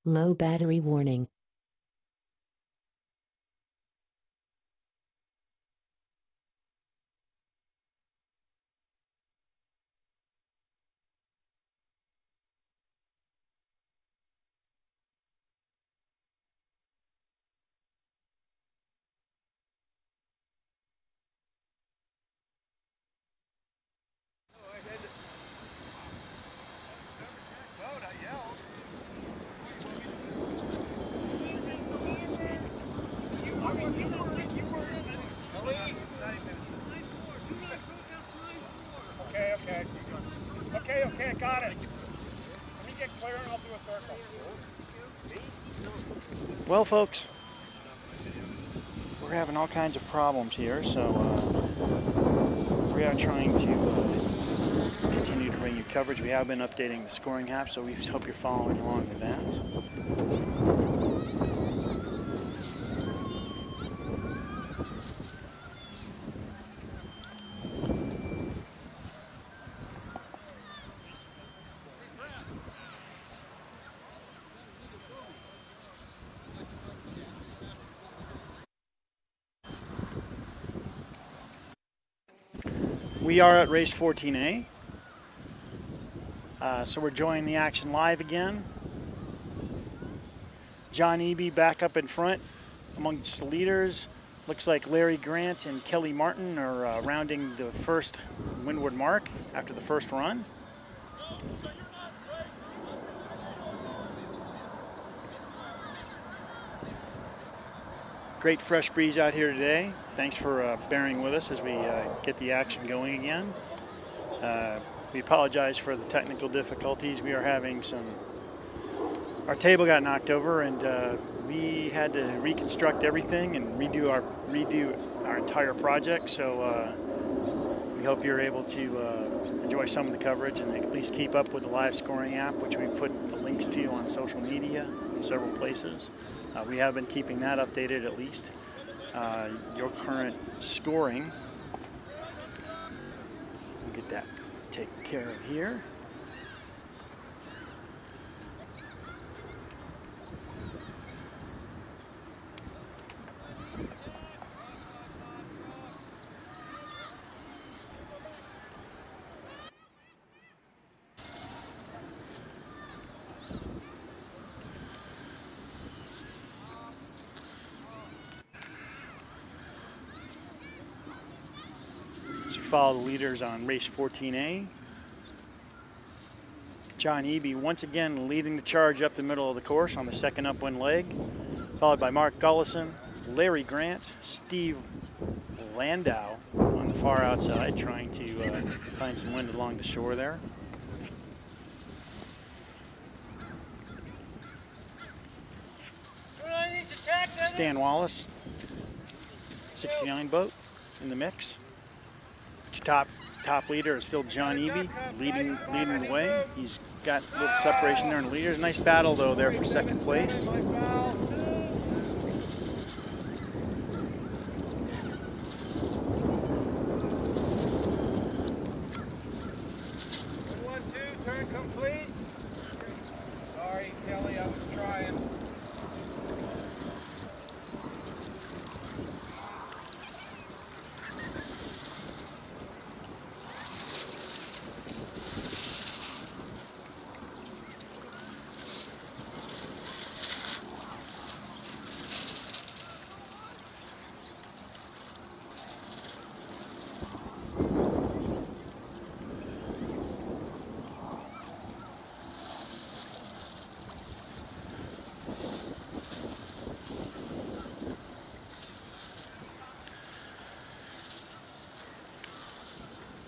Low battery warning. Okay, got it. Let me get clear and I'll do a circle. Well, folks, we're having all kinds of problems here, so we are trying to continue to bring you coverage. We have been updating the scoring app, so we hope you're following along with that. We are at race 14A, so we're joining the action live again. John Eby back up in front amongst the leaders. Looks like Larry Grant and Kelly Martin are rounding the first windward mark after the first run. Great fresh breeze out here today. Thanks for bearing with us as we get the action going again. We apologize for the technical difficulties. We are having our table got knocked over and we had to reconstruct everything and redo our entire project. So we hope you're able to enjoy some of the coverage and at least keep up with the live scoring app, which we put the links to on social media in several places. We have been keeping that updated at least. Your current scoring, we'll get that taken care of here. Follow the leaders on race 14A. John Eby once again leading the charge up the middle of the course on the second upwind leg, followed by Mark Gullison, Larry Grant, Steve Landau on the far outside, trying to find some wind along the shore there. Stan Wallace, 69 boat in the mix. Top leader is still John Eby, leading the way. He's got a little separation there in the leaders. Nice battle though there for second place. 1-2, turn complete. Sorry, Kelly, I was trying.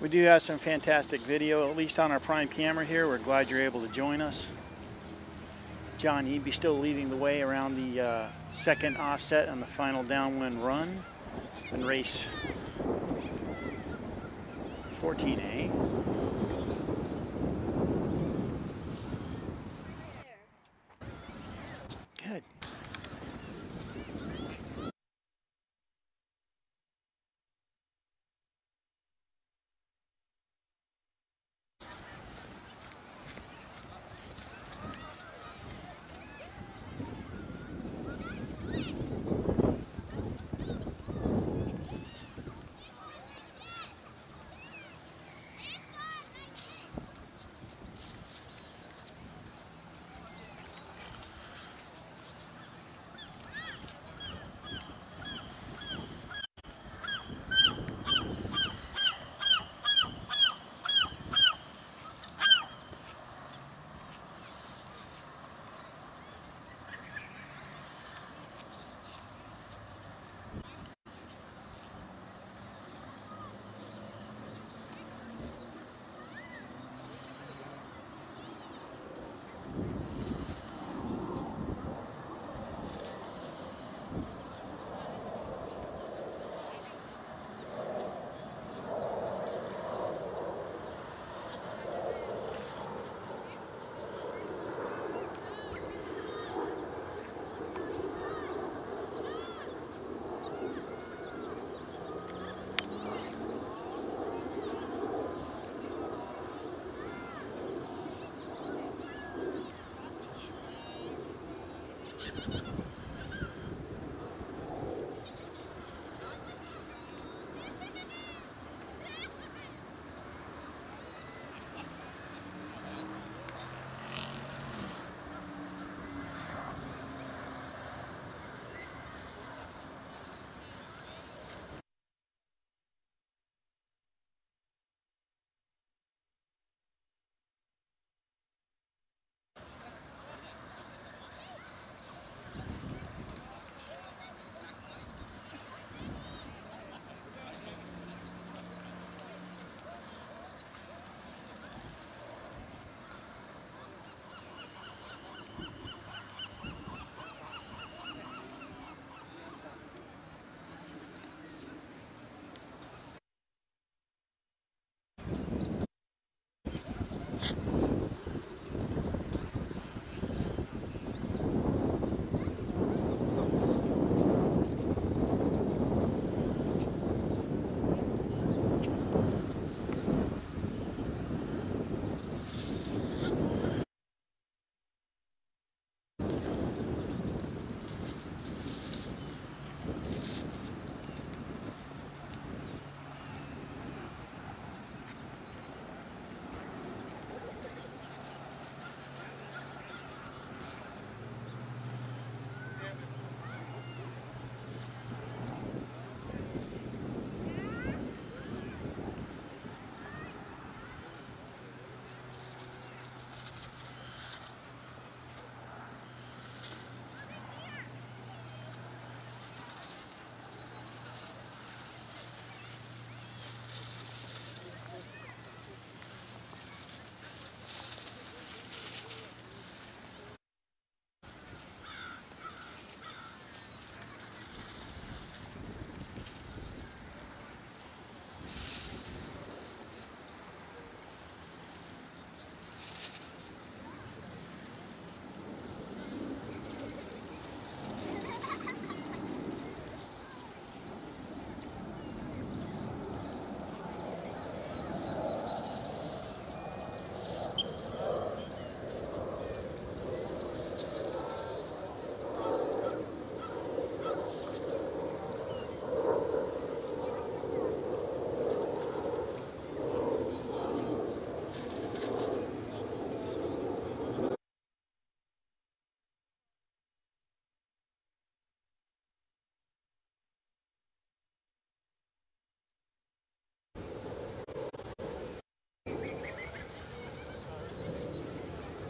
We do have some fantastic video, at least on our prime camera here. We're glad you're able to join us. John Eby still leading the way around the second offset on the final downwind run in race 14A. Good.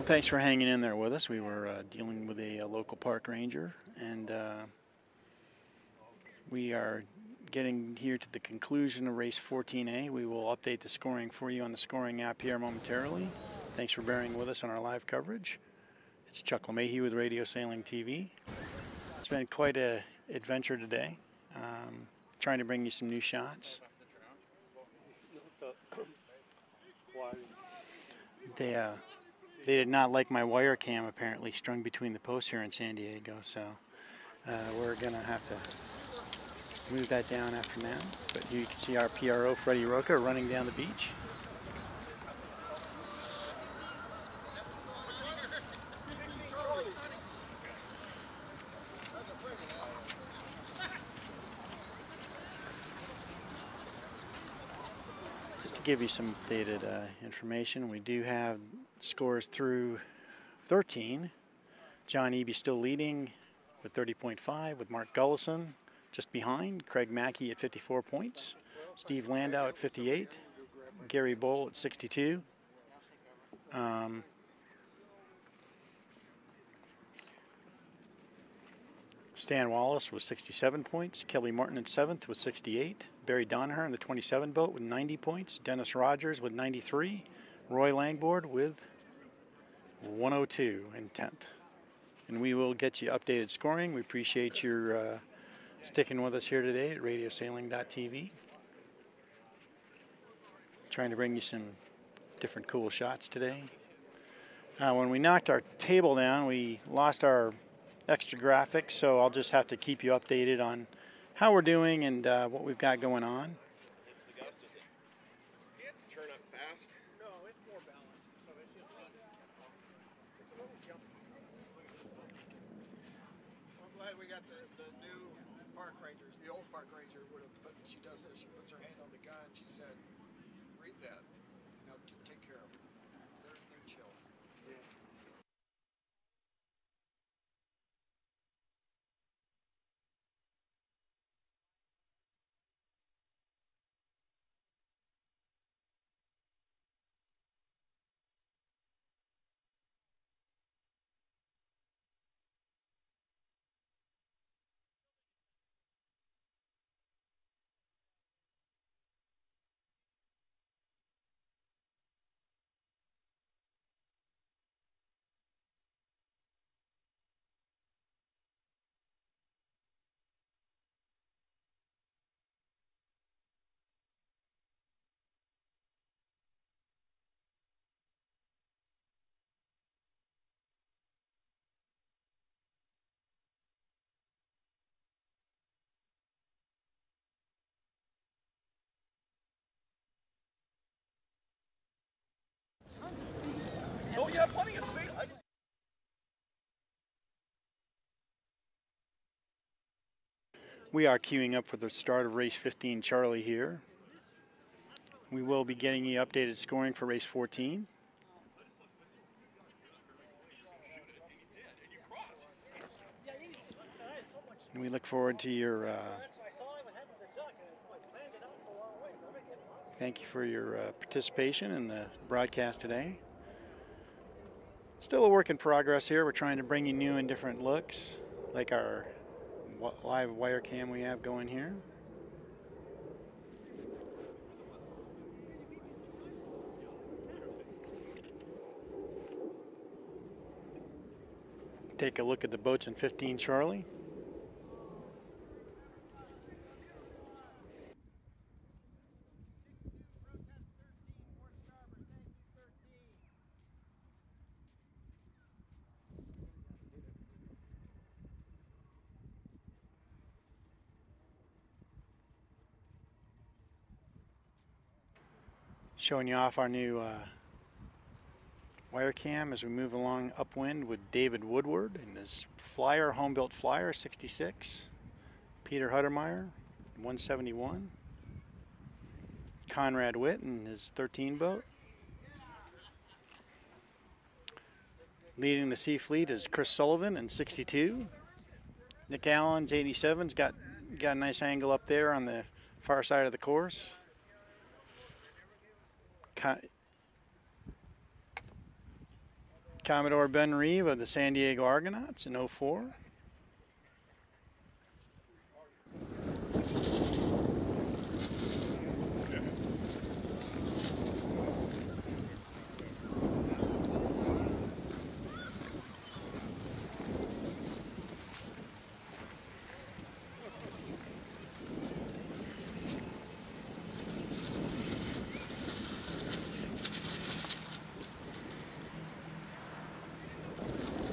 Well, thanks for hanging in there with us. We were dealing with a local park ranger, and we are getting here to the conclusion of race 14A. We will update the scoring for you on the scoring app here momentarily. Thanks for bearing with us on our live coverage. It's Chuck LeMahieu with Radio Sailing TV. It's been quite an adventure today, trying to bring you some new shots. They did not like my wire cam apparently strung between the posts here in San Diego, so we're going to have to move that down after now. But here you can see our PRO, Freddie Roca, running down the beach. Just to give you some updated information, we do have scores through 13. John Eby still leading with 30.5, with Mark Gullison just behind. Craig Mackey at 54 points. Steve Landau at 58. Gary Bowl at 62. Stan Wallace with 67 points. Kelly Martin in 7th with 68. Barry Donaher in the 27 boat with 90 points. Dennis Rogers with 93. Roy Langboard with 102 in 10th. And we will get you updated scoring. We appreciate your sticking with us here today at radiosailing.tv. Trying to bring you some different cool shots today. When we knocked our table down, we lost our extra graphics, so I'll just have to keep you updated on how we're doing and what we've got going on. glad we got the new park rangers. The old park ranger would have put, she does this, she puts her hand on the gun, she said, read that. Now take care of them. They're chill. Yeah. Oh yeah, plenty of space. We are queuing up for the start of race 15 Charlie here. We will be getting the updated scoring for race 14. And we look forward to your thank you for your participation in the broadcast today. Still a work in progress here. We're trying to bring you new and different looks, like our live wire cam we have going here. Take a look at the boats in 15 Charlie. Showing you off our new wire cam as we move along upwind with David Woodward and his Flyer, home-built Flyer 66. Peter Huttermeyer, 171. Conrad Witt and his 13 boat. Leading the Sea Fleet is Chris Sullivan in 62. Nick Allen's 87's got a nice angle up there on the far side of the course. Commodore Ben Reeve of the San Diego Argonauts in 04.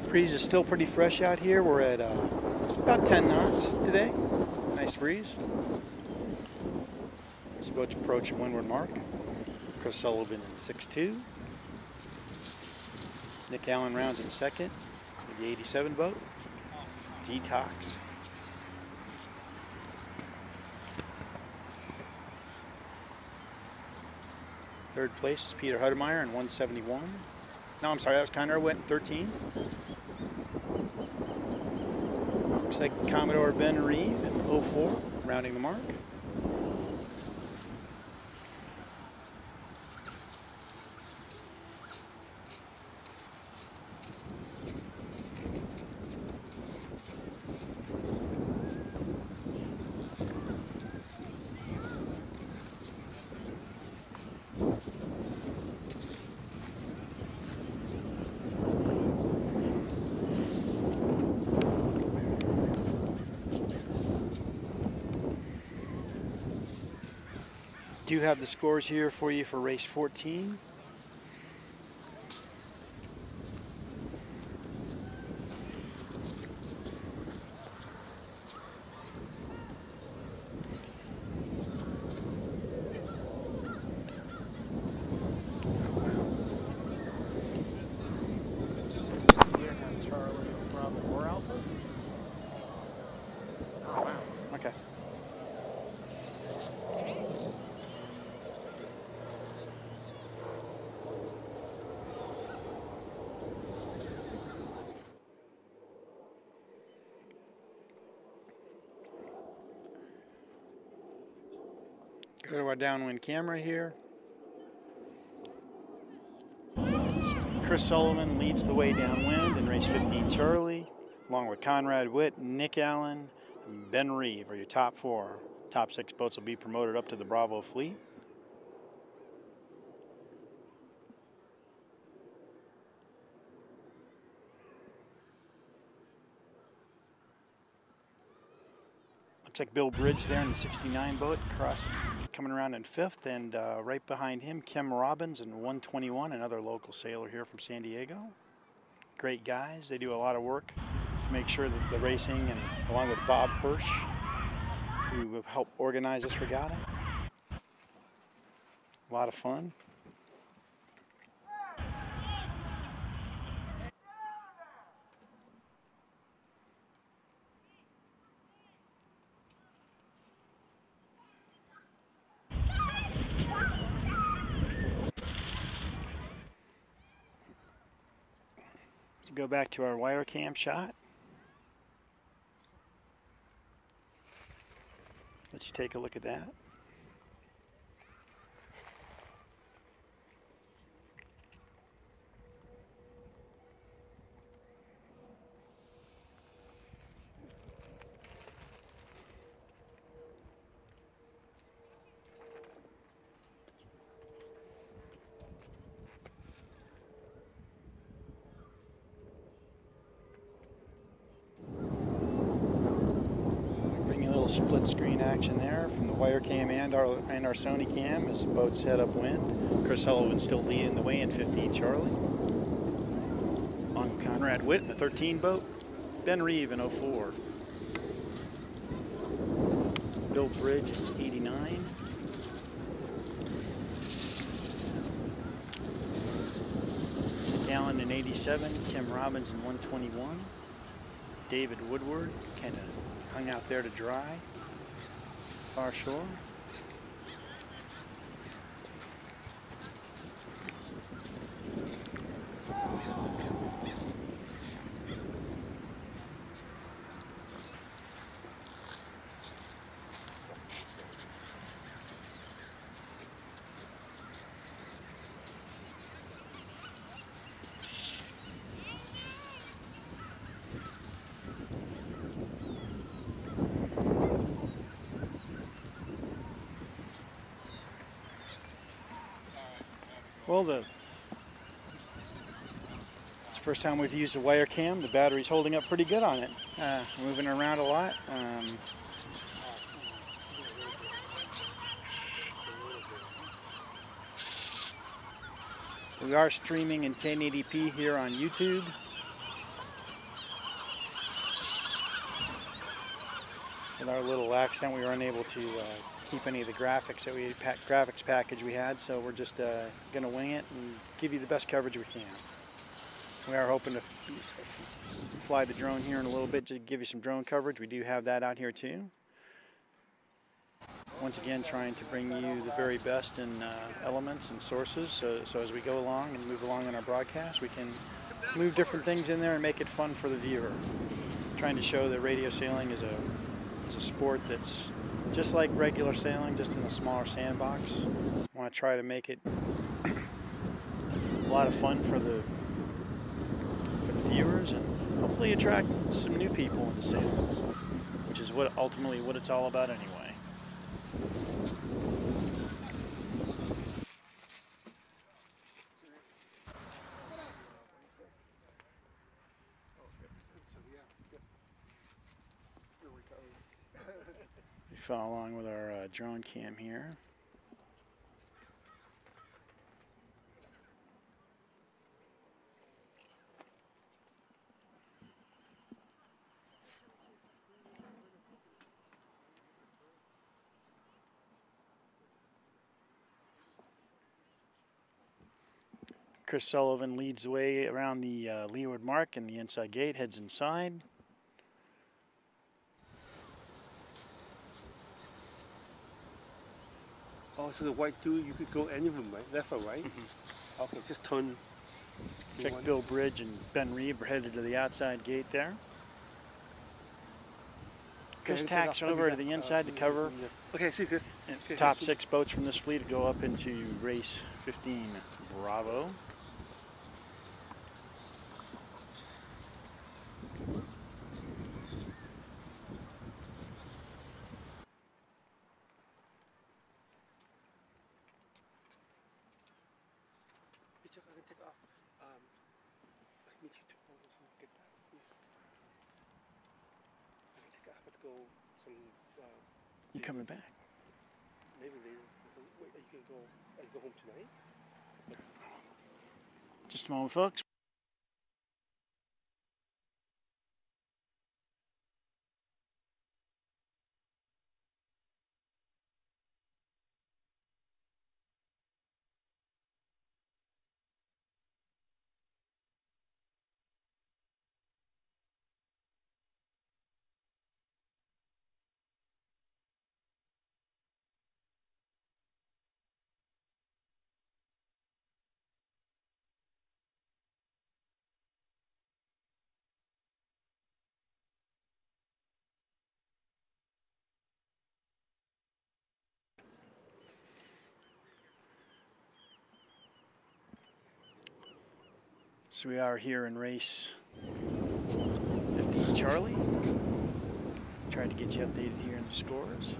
Breeze is still pretty fresh out here. We're at about 10 knots today. Nice breeze. As the boats approach windward mark. Chris Sullivan in 6'2". Nick Allen rounds in second with the 87 boat. Detox. Third place is Peter Huttermeyer in 171. No, I'm sorry, that was Conrad Witt in 13. Looks like Commodore Ben Reeve in 04, rounding the mark. Do have the scores here for you for race 14. Go to our downwind camera here. Chris Sullivan leads the way downwind in race 15 Charlie, along with Conrad Witt, Nick Allen, and Ben Reeve are your top four. Top six boats will be promoted up to the Bravo fleet. Looks like Bill Bridge there in the 69 boat, coming around in fifth, and right behind him, Kim Robbins in 121, another local sailor here from San Diego. Great guys. They do a lot of work to make sure that the racing, and along with Bob Hirsch, who have helped organize this regatta. A lot of fun. So go back to our wire cam shot. Let's take a look at that. Split screen action there from the wire cam and our Sony cam as the boats head upwind. Chris Sullivan still leading the way in 15 Charlie. On Conrad Witt in the 13 boat. Ben Reeve in 04. Bill Bridge in 89. Allen in 87. Kim Robbins in 121. David Woodward kind of hung out there to dry, far shore. Well, it's the first time we've used a wire cam. The battery's holding up pretty good on it. Moving around a lot. We are streaming in 1080p here on YouTube. With our little accent, we were unable to keep any of the graphics that graphics package we had, so we're just going to wing it and give you the best coverage we can. We are hoping to fly the drone here in a little bit to give you some drone coverage. We do have that out here too. Once again, trying to bring you the very best in elements and sources, so as we go along and move along in our broadcast, we can move different things in there and make it fun for the viewer. Trying to show that radio sailing is a sport that's just like regular sailing, just in a smaller sandbox. I want to try to make it a lot of fun for the viewers and hopefully attract some new people into sailing, which is ultimately what it's all about anyway. We follow along with our drone cam here. Chris Sullivan leads the way around the leeward mark and the inside gate, heads inside. Oh, so the white two, you could go any room, right? Left or right? Mm-hmm. Okay, just turn. Check Bill Bridge and Ben Reeve are headed to the outside gate there. Chris take tacks off. over to the inside to cover. Okay, see you, Chris. And Okay, top see you. 6 boats from this fleet go up into race 15 Bravo. Hey, Chuck, I'm gonna take off. I can meet you tomorrow. So get that. Yeah. I can take off. I have to go some. You coming back? Maybe later. So, wait, are you gonna go? Are you go home tonight? Just a moment, folks. So we are here in race 15 Charlie. Tried to get you updated here in the scores.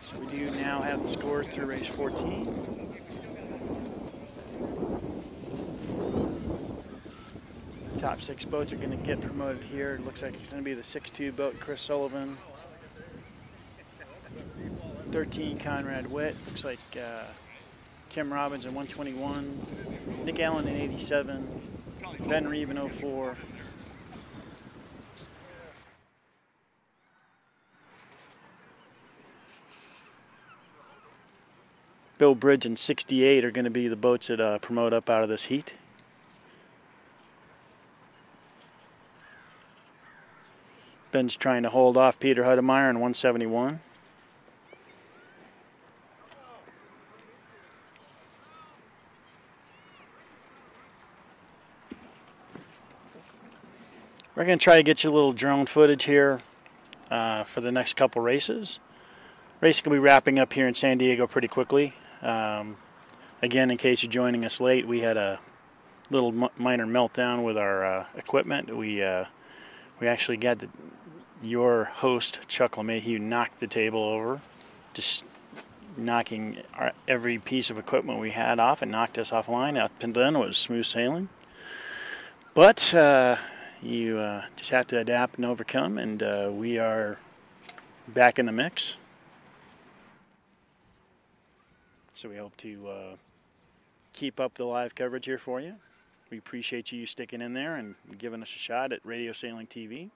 So we do now have the scores through race 14. Top 6 boats are going to get promoted here. It looks like it's going to be the 6-2 boat, Chris Sullivan. 13, Conrad Witt. Looks like Kim Robbins in 121. Nick Allen in 87. Ben Reeve in 04. Bill Bridge and 68 are going to be the boats that promote up out of this heat. Ben's trying to hold off Peter Hudemeyer in 171. We're going to try to get you a little drone footage here for the next couple races. Race will be wrapping up here in San Diego pretty quickly. Again, in case you're joining us late, we had a little minor meltdown with our equipment. We actually got your host, Chuck LeMahieu, knocked the table over, just knocking every piece of equipment we had off and knocked us offline. Up and then it was smooth sailing. But you just have to adapt and overcome, and we are back in the mix. So we hope to keep up the live coverage here for you. We appreciate you sticking in there and giving us a shot at Radio Sailing TV.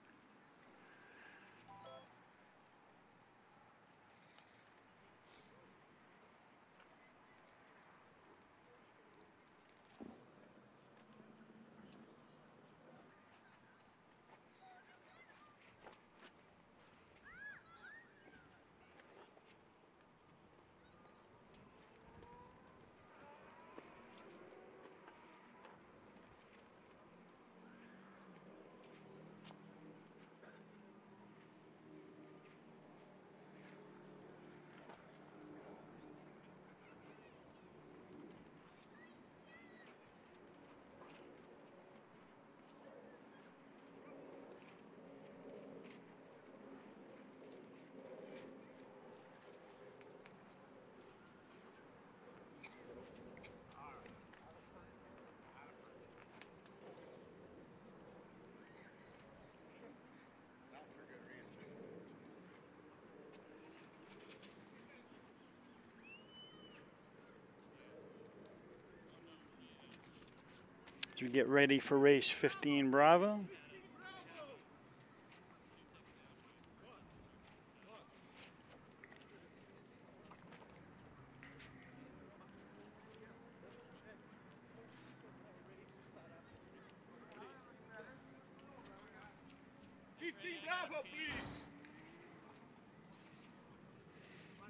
As we get ready for race 15 Bravo.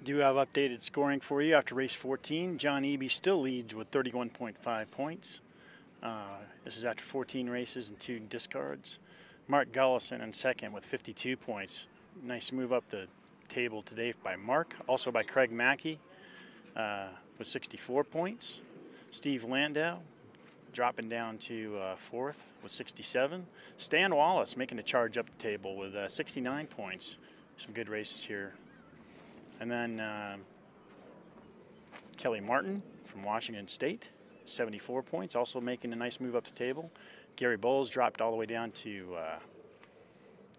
Do have updated scoring for you after race 14. John Eby still leads with 31.5 points. This is after 14 races and 2 discards. Mark Gullison in second with 52 points. Nice move up the table today by Mark. Also by Craig Mackey with 64 points. Steve Landau dropping down to fourth with 67. Stan Wallace making a charge up the table with 69 points. Some good races here. And then Kelly Martin from Washington State, 74 points, also making a nice move up the table. Gary Bowles dropped all the way down to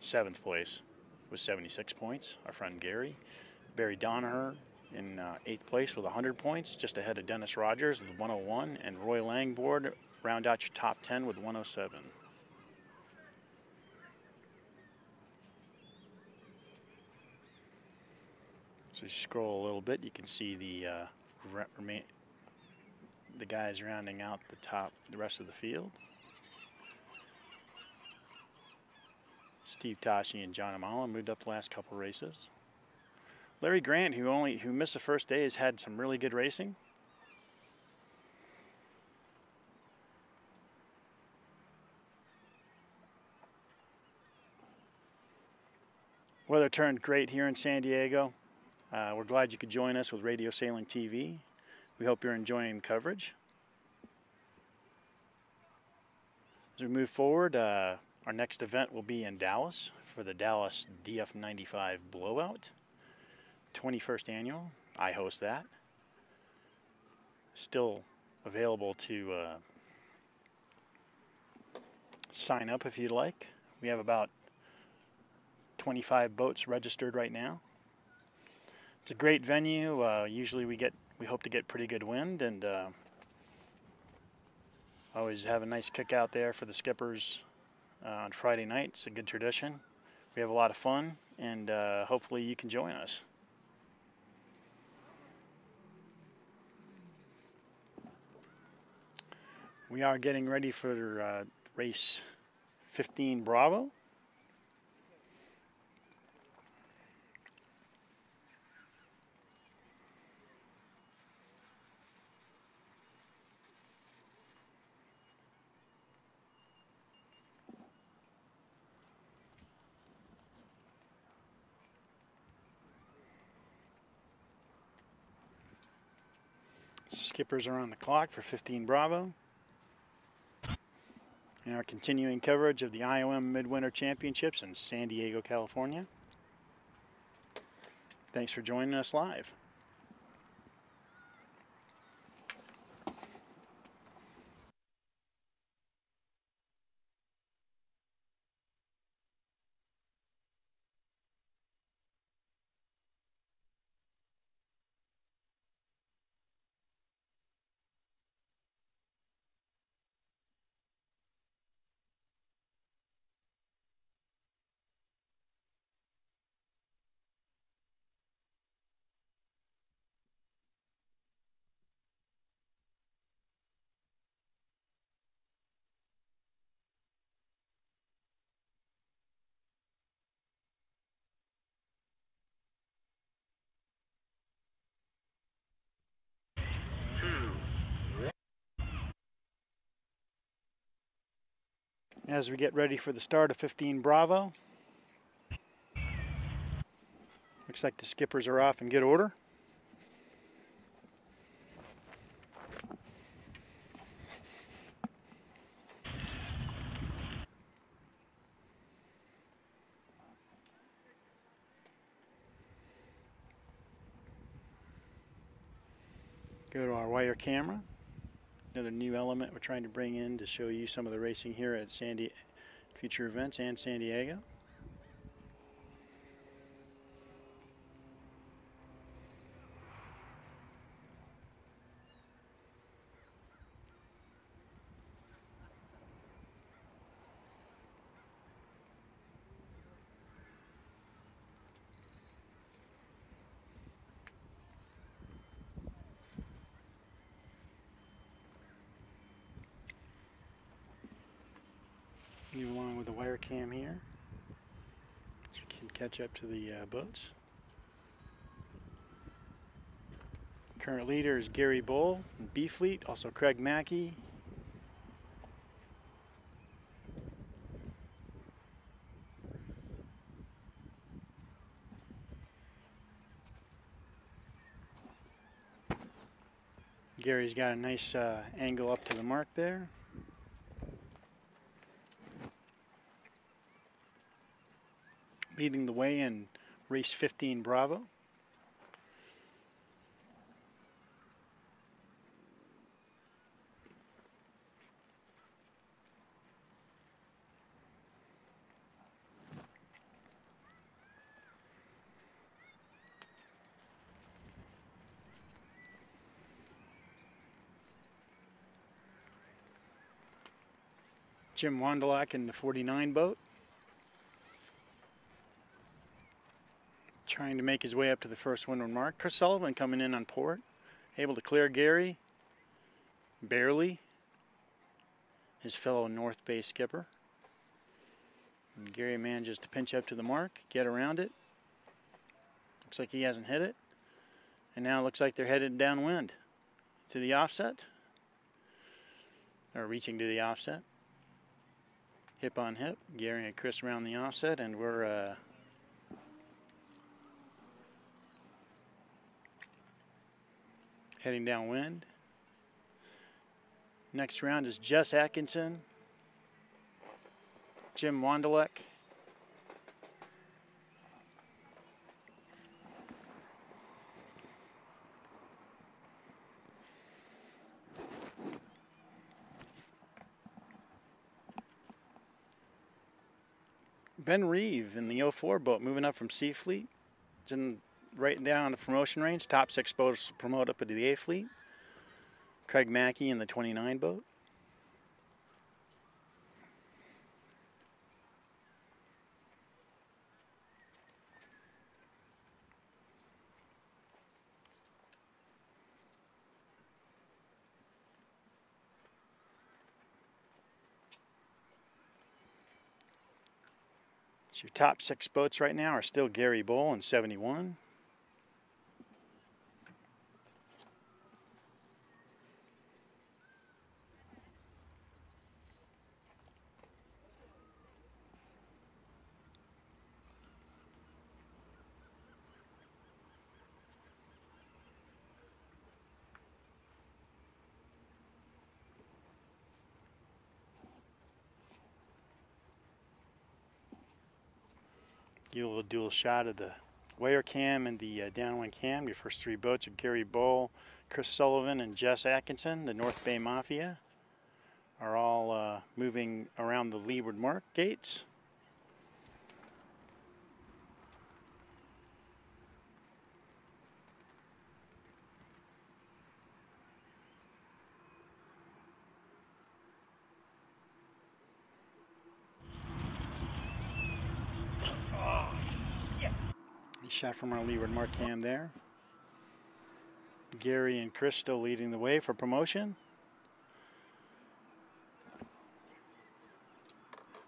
7th place with 76 points, our friend Gary. Barry Donaher in 8th place with 100 points, just ahead of Dennis Rogers with 101, and Roy Langboard round out your top 10 with 107. So you scroll a little bit, you can see the guys rounding out the rest of the field. Steve Tashi and John Amala moved up the last couple races. Larry Grant, who missed the first day, has had some really good racing. Weather turned great here in San Diego. We're glad you could join us with Radio Sailing TV. We hope you're enjoying the coverage. As we move forward, our next event will be in Dallas for the Dallas DF95 Blowout, 21st annual. I host that. Still available to sign up if you'd like. We have about 25 boats registered right now. It's a great venue. Usually we hope to get pretty good wind, and always have a nice cookout there for the skippers on Friday night. It's a good tradition. We have a lot of fun, and hopefully you can join us. We are getting ready for race 15 Bravo. Skippers are on the clock for 15 Bravo. And our continuing coverage of the IOM Midwinter Championships in San Diego, California. Thanks for joining us live. As we get ready for the start of 15 Bravo. Looks like the skippers are off in good order. Go to our wire camera. Another new element we're trying to bring in to show you some of the racing here at future events and San Diego. Along with the wire cam here, so we can catch up to the boats. Current leader is Gary Bull, B Fleet, also Craig Mackey. Gary's got a nice angle up to the mark there. Leading the way in race 15 Bravo. Jim Wondolak in the 49 boat, trying to make his way up to the first windward mark. Chris Sullivan coming in on port, able to clear Gary, barely, his fellow North Bay skipper. And Gary manages to pinch up to the mark, get around it. Looks like he hasn't hit it. And now it looks like they're headed downwind to the offset, or reaching to the offset. Hip on hip, Gary and Chris around the offset, and we're heading downwind. Next round is Jess Atkinson, Jim Wondolek, Ben Reeve in the 04 boat, moving up from C Fleet, right down the promotion range. Top 6 boats promote up into the A Fleet. Craig Mackey in the 29 boat. So your top 6 boats right now are still Gary Bull in 71. Give a little dual shot of the weigher cam and the downwind cam. Your first 3 boats are Gary Bull, Chris Sullivan, and Jess Atkinson. The North Bay Mafia are all moving around the leeward mark gates. Shot from our leeward mark cam there. Gary and Chris still leading the way for promotion.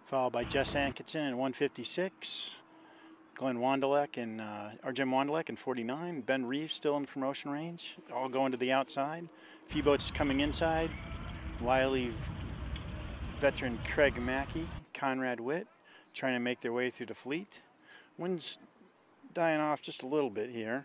Followed by Jess Atkinson in 156. Glenn Wondolek and or Jim Wondolek in 49. Ben Reeves still in the promotion range. All going to the outside. A few boats coming inside. Wily veteran Craig Mackey, Conrad Witt, trying to make their way through the fleet. Wind's dying off just a little bit here.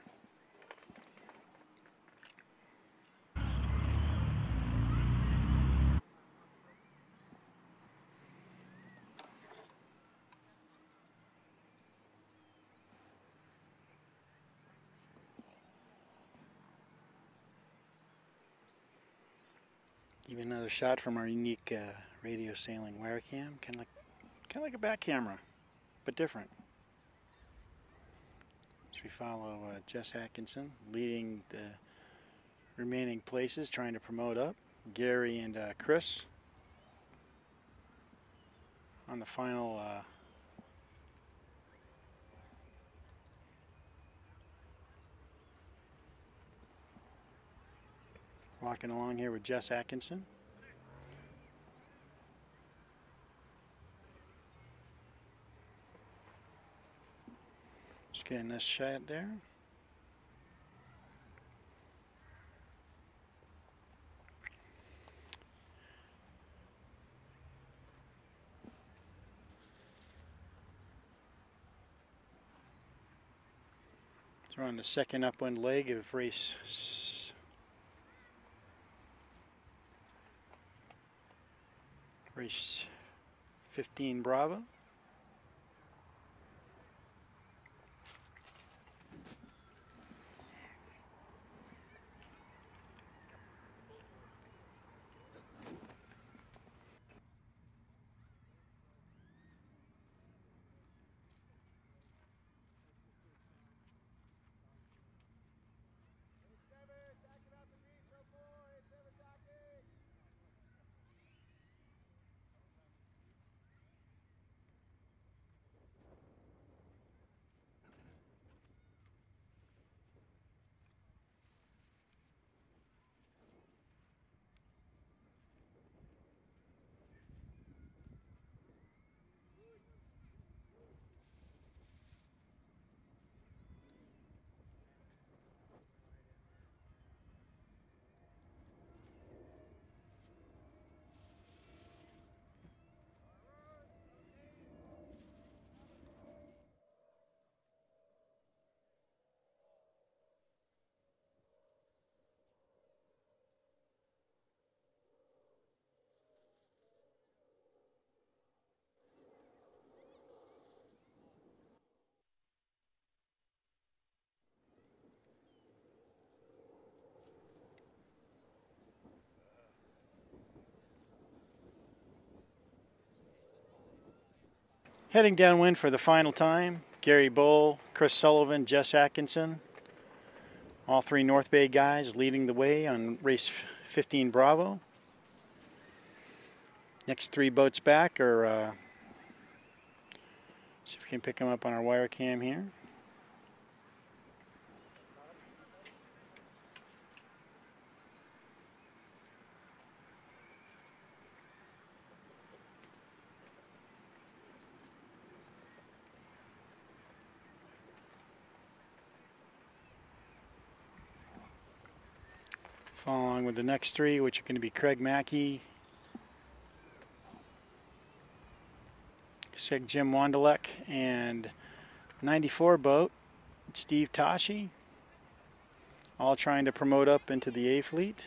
Give another shot from our unique radio sailing wire cam, kind of like a back camera, but different. As we follow Jess Atkinson leading the remaining places, trying to promote up. Gary and Chris on the final walking along here with Jess Atkinson. Just getting this shot there. We're on the second upwind leg of race 15 Bravo. Heading downwind for the final time, Gary Bull, Chris Sullivan, Jess Atkinson. All three North Bay guys leading the way on race 15 Bravo. Next three boats back are, see if we can pick them up on our wire cam here. Follow along with the next three, which are going to be Craig Mackey, Jim Wondolek, and 94 boat, Steve Tashi, all trying to promote up into the A fleet.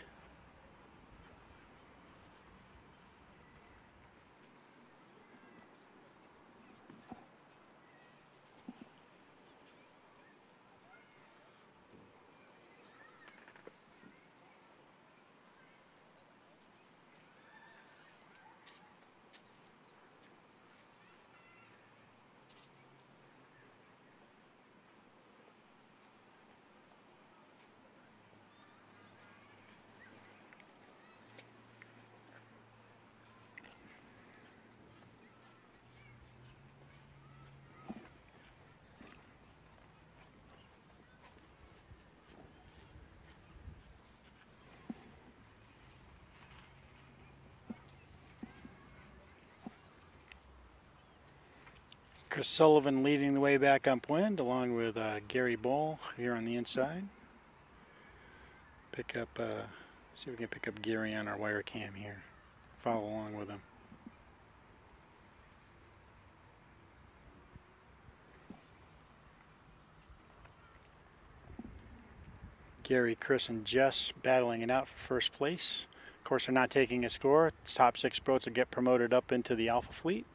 Chris Sullivan leading the way back upwind, along with Gary Bull here on the inside. Pick up, see if we can pick up Gary on our wire cam here. Follow along with him. Gary, Chris, and Jess battling it out for first place. Of course, they're not taking a score. The top six boats will get promoted up into the Alpha Fleet.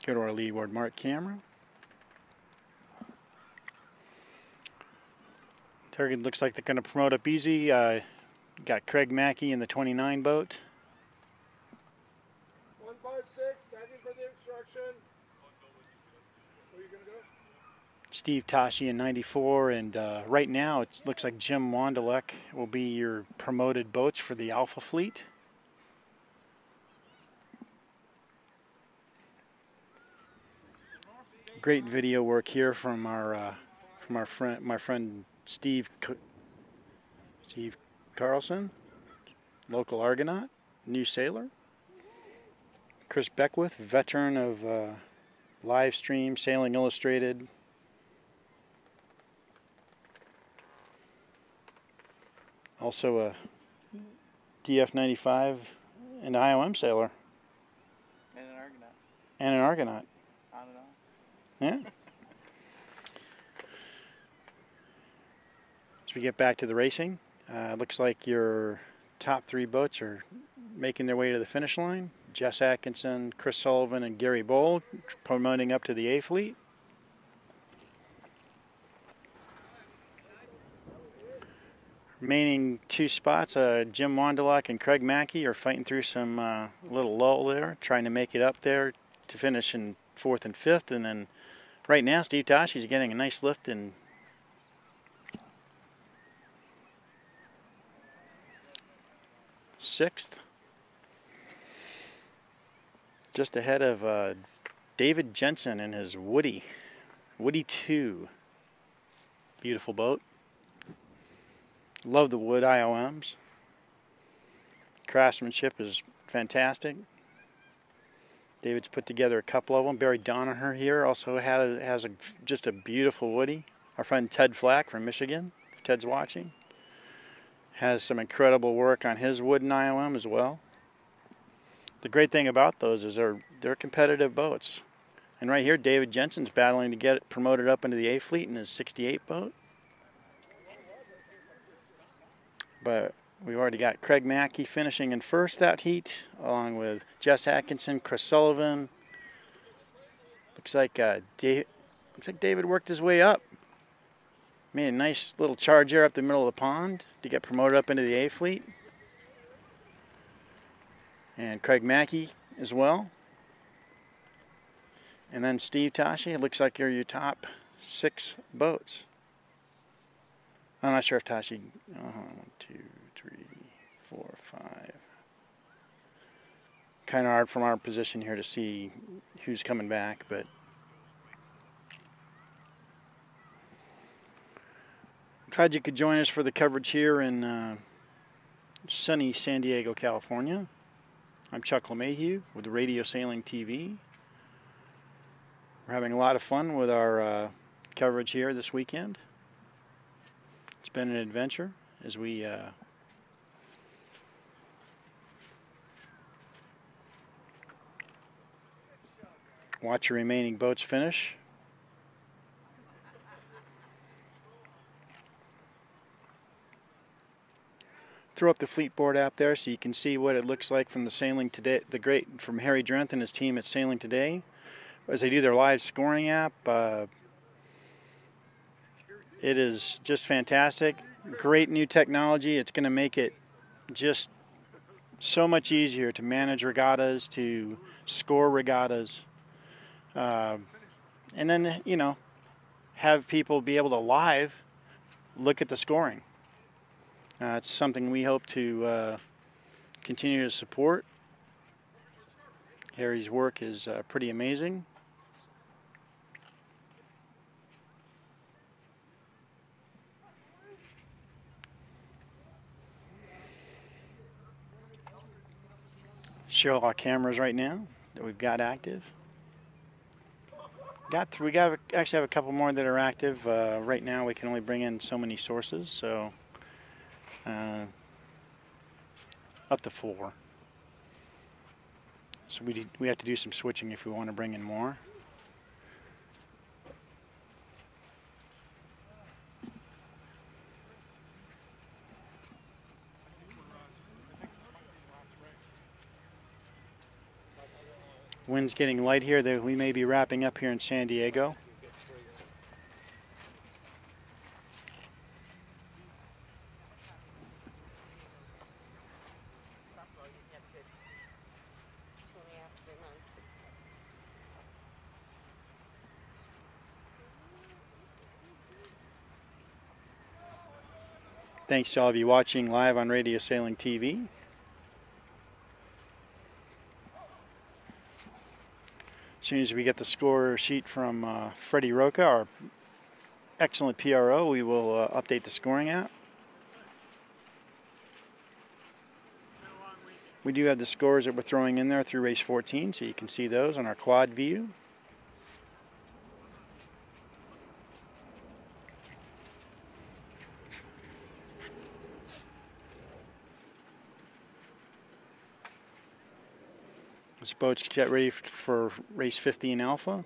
Go to our leadboard mark camera. Target looks like they're going to promote up easy. Got Craig Mackey in the 29 boat. 156, standing for the instruction. Where are you going to go? Steve Tashi in 94, and right now it looks like Jim Wondolek will be your promoted boats for the Alpha Fleet. Great video work here from my friend Steve Carlson, local Argonaut, new sailor. Chris Beckwith, veteran of live stream, Sailing Illustrated. Also a DF95 an IOM sailor. And an Argonaut. And an Argonaut. I don't know. Yeah. As we get back to the racing, looks like your top 3 boats are making their way to the finish line. Jess Atkinson, Chris Sullivan, and Gary Bowl promoting up to the A fleet. Remaining 2 spots, Jim Wandelock and Craig Mackey are fighting through some little lull there, trying to make it up there to finish in 4th and 5th. And then right now, Steve Toshi's getting a nice lift in 6th. Just ahead of David Jensen and his Woody 2. Beautiful boat. Love the wood IOMs. Craftsmanship is fantastic. David's put together a couple of them. Barry Donaher here also has just a beautiful Woody. Our friend Ted Flack from Michigan, if Ted's watching, has some incredible work on his wooden IOM as well. The great thing about those is they're competitive boats. And right here, David Jensen's battling to get it promoted up into the A fleet in his 68 boat. But we've already got Craig Mackey finishing in 1st that heat, along with Jess Atkinson, Chris Sullivan. Looks like David worked his way up. Made a nice little charge here up the middle of the pond to get promoted up into the A fleet. And Craig Mackey as well. And then Steve Toshi, it looks like you're your top 6 boats. I'm not sure if Toshi, 1, 2, 3, 4, 5. Kind of hard from our position here to see who's coming back, but glad you could join us for the coverage here in sunny San Diego, California. I'm Chuck LeMahieu with Radio Sailing TV. We're having a lot of fun with our coverage here this weekend. It's been an adventure as we watch your remaining boats finish. Throw up the fleet board out there so you can see what it looks like from the Sailing Today, from Harry Drenth and his team at Sailing Today as they do their live scoring app. It is just fantastic. Great new technology. It's going to make it just so much easier to manage regattas, to score regattas, and then, have people be able to live look at the scoring. It's something we hope to continue to support. Harry's work is pretty amazing. Show our cameras right now that we've got active. We actually have a couple more that are active. Right now we can only bring in so many sources, so up to 4. So we have to do some switching if we want to bring in more. Wind's getting light here. We may be wrapping up here in San Diego. Thanks to all of you watching live on Radio Sailing TV. As soon as we get the score sheet from Freddie Roca, our excellent PRO, we will update the scoring app. We do have the scores that we're throwing in there through race 14, so you can see those on our quad view. This boat's get ready for race 15 Alpha.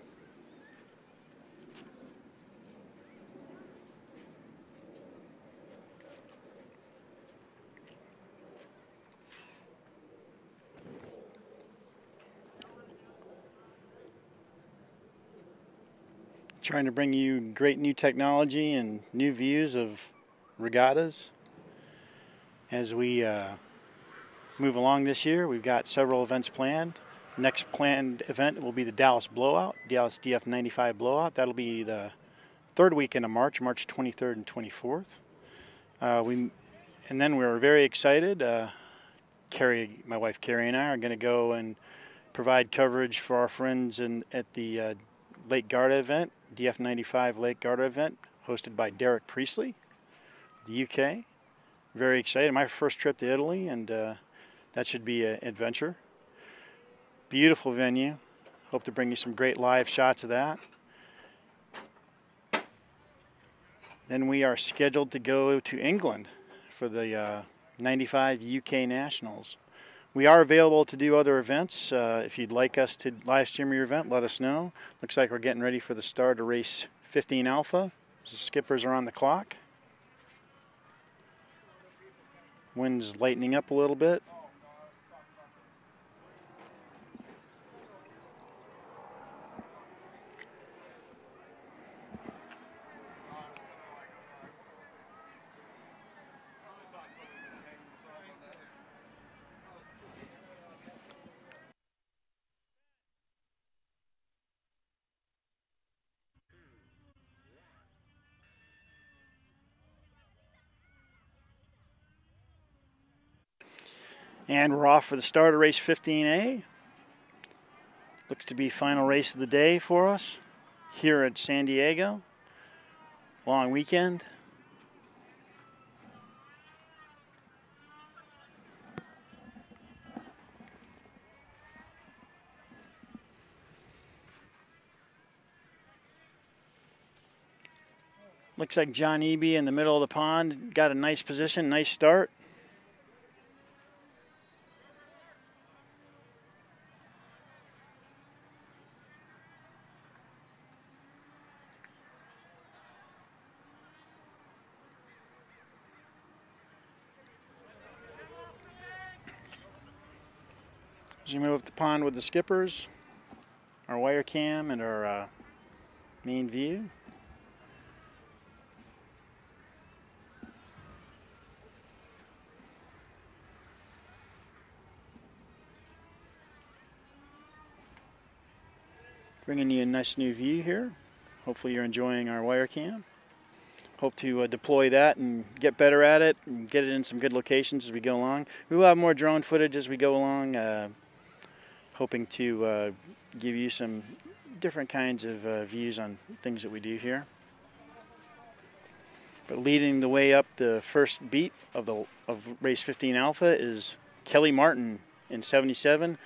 Trying to bring you great new technology and new views of regattas. As we move along this year, we've got several events planned. Next planned event will be the Dallas Blowout, Dallas DF95 Blowout. That'll be the third weekend of March, March 23rd and 24th. And then we're very excited. Carrie, my wife Carrie, and I are going to go and provide coverage for our friends at the Lake Garda event, DF95 Lake Garda event, hosted by Derek Priestley, the UK. Very excited. My first trip to Italy, and that should be an adventure. Beautiful venue. Hope to bring you some great live shots of that. Then we are scheduled to go to England for the 95 UK Nationals. We are available to do other events. If you'd like us to live stream your event, let us know. Looks like we're getting ready for the start of race 15 Alpha. The skippers are on the clock. Wind's lightening up a little bit. And we're off for the start of race 15A. Looks to be final race of the day for us here at San Diego. Long weekend. Looks like John Eby in the middle of the pond got a nice position, nice start. As we move up the pond with the skippers, our wire cam and our main view. Bringing you a nice new view here. Hopefully you're enjoying our wire cam. Hope to deploy that and get better at it and get it in some good locations as we go along. We will have more drone footage as we go along. Hoping to give you some different kinds of views on things that we do here. But leading the way up the first beat of race 15 Alpha is Kelly Martin in 77.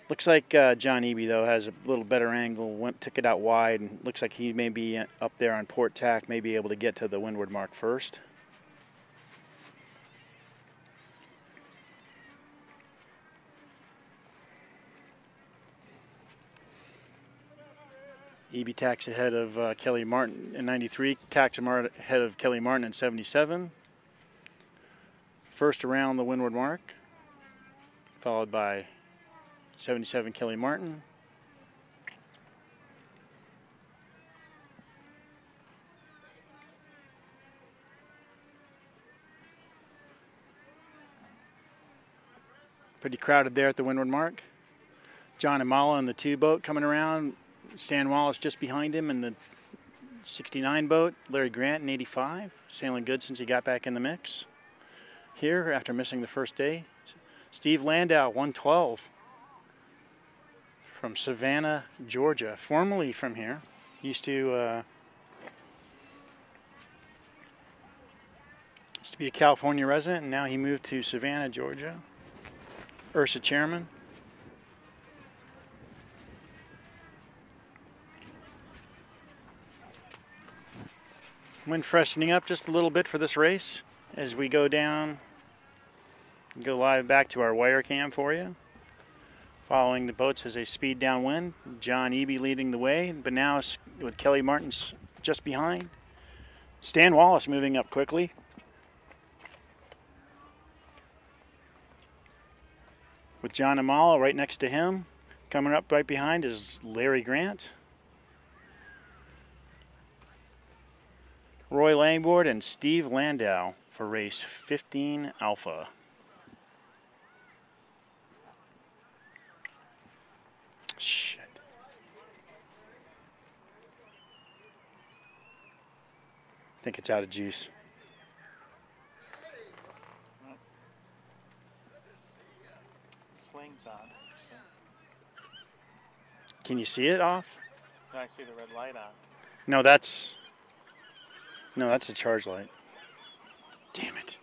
Looks like John Eby though has a little better angle. Took it out wide, and looks like he may be up there on port tack, may be able to get to the windward mark first. Eby tacks ahead of Kelly Martin in 93, tacks ahead of Kelly Martin in 77. First around the windward mark, followed by 77 Kelly Martin. Pretty crowded there at the windward mark. John Imala in the 2 boat coming around. Stan Wallace just behind him in the 69 boat. Larry Grant in 85, sailing good since he got back in the mix. Here, after missing the first day, Steve Landau, 112, from Savannah, Georgia, formerly from here. Used to be a California resident, and now he moved to Savannah, Georgia. Ursa Chairman. Wind freshening up just a little bit for this race as we go down, go live back to our wire cam for you. Following the boats as they speed downwind, John Eby leading the way, but now with Kelly Martins just behind. Stan Wallace moving up quickly. With John Amala right next to him. Coming up right behind is Larry Grant. Roy Langboard and Steve Landau for race 15 Alpha. Shit. I think it's out of juice. Sling's on. Can you see it off? No, I see the red light on. No, that's the charge light. Damn it.